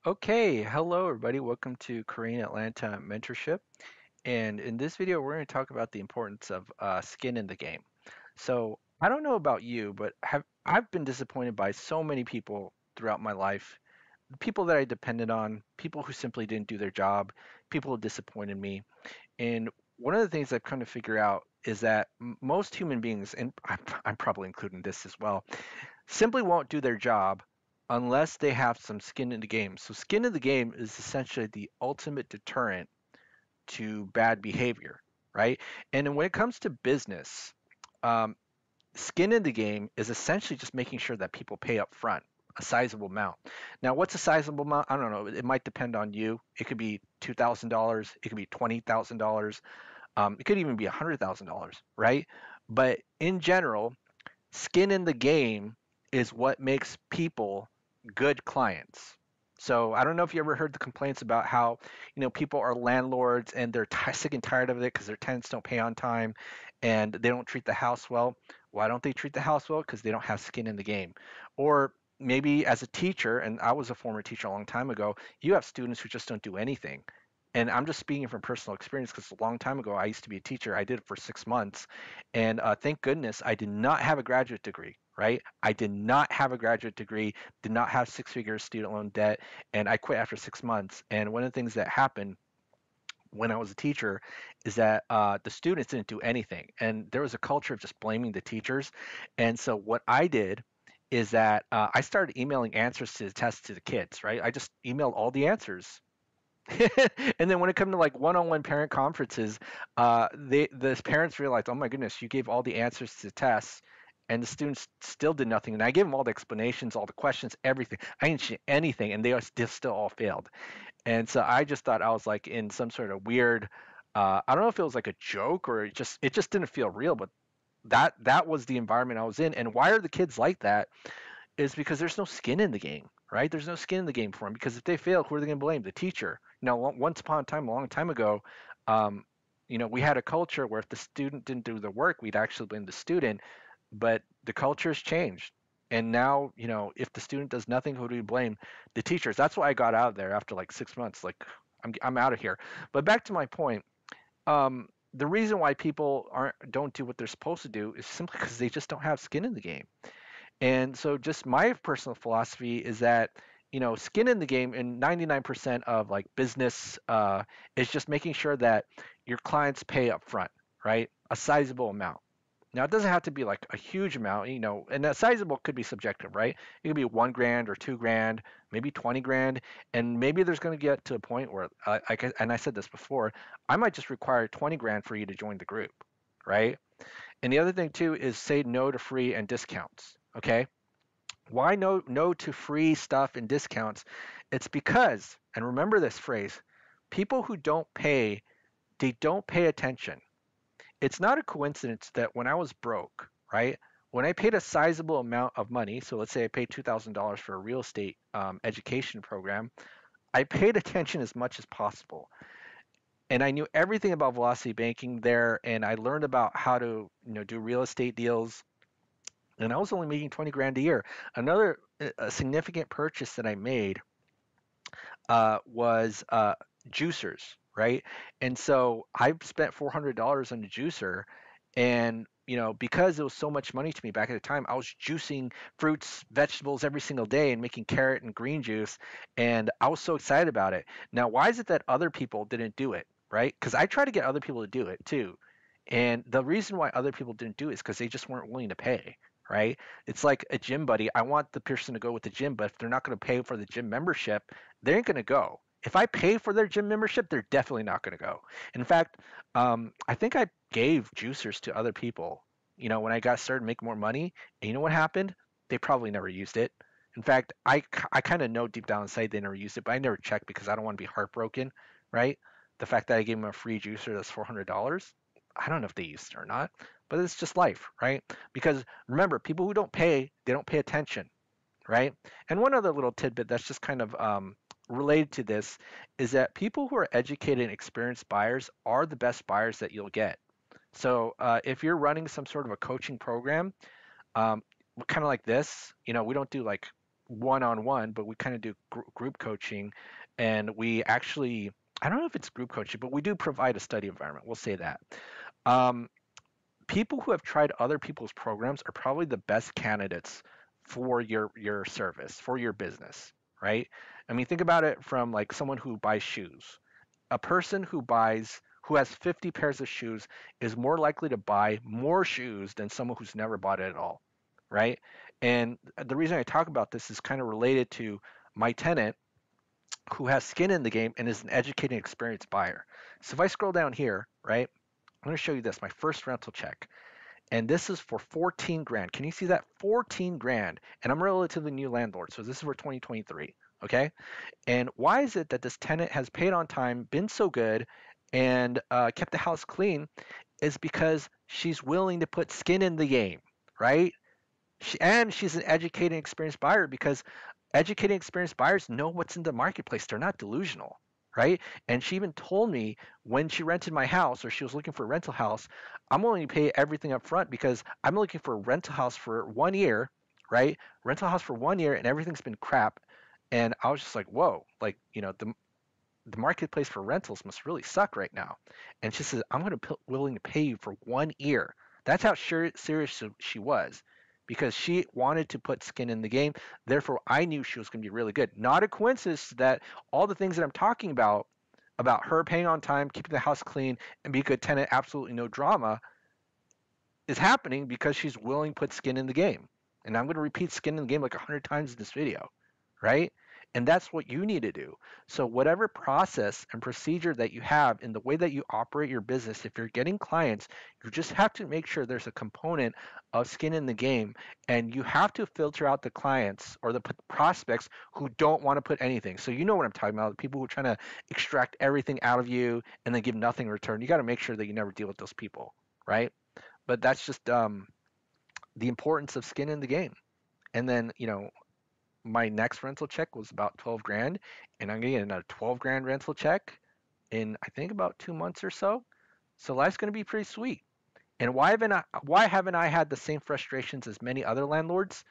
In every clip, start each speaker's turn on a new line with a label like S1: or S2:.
S1: Okay, hello everybody. Welcome to Korean Atlanta Mentorship. And in this video, we're going to talk about the importance of skin in the game. So I don't know about you, but I've been disappointed by so many people throughout my life. People that I depended on, people who simply didn't do their job, people who disappointed me. And one of the things I've come to figure out is that most human beings, and I'm probably including this as well, simply won't do their job unless they have some skin in the game. So, skin in the game is essentially the ultimate deterrent to bad behavior, right? And then when it comes to business, um, skin in the game is essentially just making sure that people pay up front a sizable amount. Now, what's a sizable amount? I don't know. It might depend on you. It could be $2,000. It could be $20,000. It could even be $100,000, right? But in general, skin in the game is what makes people good clients. So I don't know if you ever heard the complaints about how, people are landlords and they're sick and tired of it because their tenants don't pay on time and they don't treat the house well. Why don't they treat the house well? Because they don't have skin in the game. Or maybe as a teacher, and I was a former teacher a long time ago, you have students who just don't do anything. And I'm just speaking from personal experience because a long time ago I used to be a teacher. I did it for 6 months, and thank goodness I did not have a graduate degree, right? I did not have a graduate degree, did not have six-figure student loan debt, and I quit after 6 months. And one of the things that happened when I was a teacher is that the students didn't do anything. And there was a culture of just blaming the teachers. And so what I did is that I started emailing answers to the tests to the kids, right? I just emailed all the answers. And then when it come to like one-on-one parent conferences, the parents realized, oh my goodness, you gave all the answers to the tests, and the students still did nothing. And I gave them all the explanations, all the questions, everything. I didn't see anything, and they still all failed. And so I just thought I was like in some sort of weird, I don't know if it was like a joke or it just didn't feel real, but that was the environment I was in. And why are the kids like that? Is because there's no skin in the game, right? There's no skin in the game for them because if they fail, who are they going to blame? The teacher. Now, once upon a time, a long time ago, um, we had a culture where if the student didn't do the work, we'd actually blame the student. But the culture has changed. And now, if the student does nothing, who do we blame? The teachers. That's why I got out of there after like 6 months. Like, I'm out of here. But back to my point. The reason why people don't do what they're supposed to do is simply because they just don't have skin in the game. And so, just my personal philosophy is that, skin in the game in 99% of like business is just making sure that your clients pay up front, right? A sizable amount. Now, it doesn't have to be like a huge amount, and a sizable could be subjective, right? It could be 1 grand or 2 grand, maybe 20 grand. And maybe there's going to get to a point where, and I said this before, I might just require 20 grand for you to join the group, right? And the other thing too is say no to free and discounts. Okay, why no to free stuff and discounts? It's because, and remember this phrase, people who don't pay, they don't pay attention. It's not a coincidence that when I was broke, right? When I paid a sizable amount of money, so let's say I paid $2,000 for a real estate education program, I paid attention as much as possible. And I knew everything about velocity banking there, and I learned about how to, do real estate deals, and I was only making 20 grand a year. Another a significant purchase that I made was juicers, right? And so I spent $400 on a juicer, and because it was so much money to me back at the time, I was juicing fruits, vegetables every single day and making carrot and green juice, and I was so excited about it. Now, why is it that other people didn't do it, right? Because I try to get other people to do it too. And the reason why other people didn't do it is because they just weren't willing to pay, right? It's like a gym buddy. I want the person to go with the gym, but if they're not going to pay for the gym membership, they ain't going to go. If I pay for their gym membership, they're definitely not going to go. In fact, I think I gave juicers to other people, when I got started making more money. And you know what happened? They probably never used it. In fact, I kind of know deep down inside they never used it, but I never checked because I don't want to be heartbroken, right? The fact that I gave them a free juicer that's $400, I don't know if they used it or not, but it's just life, right? Because remember, people who don't pay, they don't pay attention, right? And one other little tidbit that's just kind of related to this is that people who are educated and experienced buyers are the best buyers that you'll get. So if you're running some sort of a coaching program, kind of like this, we don't do like one-on-one, but we kind of do group coaching, and we actually, I don't know if it's group coaching, but we do provide a study environment. We'll say that. Um, People who have tried other people's programs are probably the best candidates for your service, for your business, right? I mean, think about it from like someone who buys shoes. A person who has 50 pairs of shoes is more likely to buy more shoes than someone who's never bought it at all, right? And the reason I talk about this is kind of related to my tenant who has skin in the game and is an educated, experienced buyer. So if I scroll down here, right, I'm going to show you this, my first rental check. And this is for 14 grand. Can you see that? 14 grand. And I'm a relatively new landlord. So this is for 2023. Okay. And why is it that this tenant has paid on time, been so good, and kept the house clean? Is because she's willing to put skin in the game, right? And she's an educated, experienced buyer because educated, experienced buyers know what's in the marketplace. They're not delusional, right? And she even told me when she rented my house or she was looking for a rental house, I'm willing to pay everything up front because I'm looking for a rental house for 1 year, right? Rental house for 1 year and everything's been crap. And I was just like, whoa, like, the marketplace for rentals must really suck right now. And she says, I'm going to willing to pay you for 1 year. That's how serious she was because she wanted to put skin in the game. Therefore, I knew she was going to be really good. Not a coincidence that all the things that I'm talking about her paying on time, keeping the house clean, and be a good tenant, absolutely no drama, is happening because she's willing to put skin in the game. And I'm going to repeat skin in the game like 100 times in this video, right? And that's what you need to do. So, whatever process and procedure that you have in the way that you operate your business, if you're getting clients, you just have to make sure there's a component of skin in the game. And you have to filter out the clients or the prospects who don't want to put anything. So, you know what I'm talking about, the people who are trying to extract everything out of you and then give nothing in return. You got to make sure that you never deal with those people, right? But that's just the importance of skin in the game. And then, my next rental check was about 12 grand, and I'm gonna get another 12 grand rental check in I think about 2 months or so. So life's gonna be pretty sweet. And why haven't I had the same frustrations as many other landlords?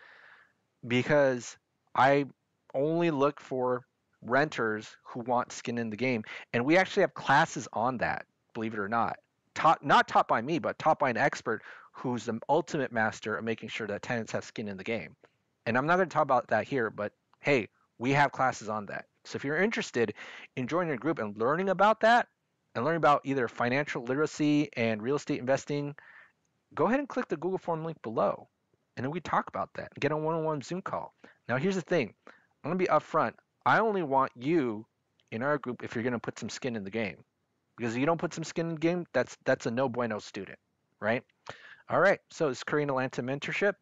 S1: Because I only look for renters who want skin in the game, and we actually have classes on that, believe it or not. Not taught by me, but taught by an expert who's the ultimate master of making sure that tenants have skin in the game. And I'm not going to talk about that here, but hey, we have classes on that. So if you're interested in joining a group and learning about that and learning about either financial literacy and real estate investing, go ahead and click the Google form link below. And then we talk about that and get a one-on-one Zoom call. Now, here's the thing. I'm going to be upfront. I only want you in our group if you're going to put some skin in the game. Because if you don't put some skin in the game, that's a no bueno student, right? All right. So it's Korean Atlanta mentorship.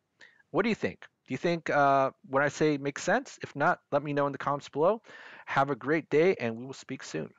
S1: What do you think? Do you think what I say makes sense? If not, let me know in the comments below. Have a great day, and we will speak soon.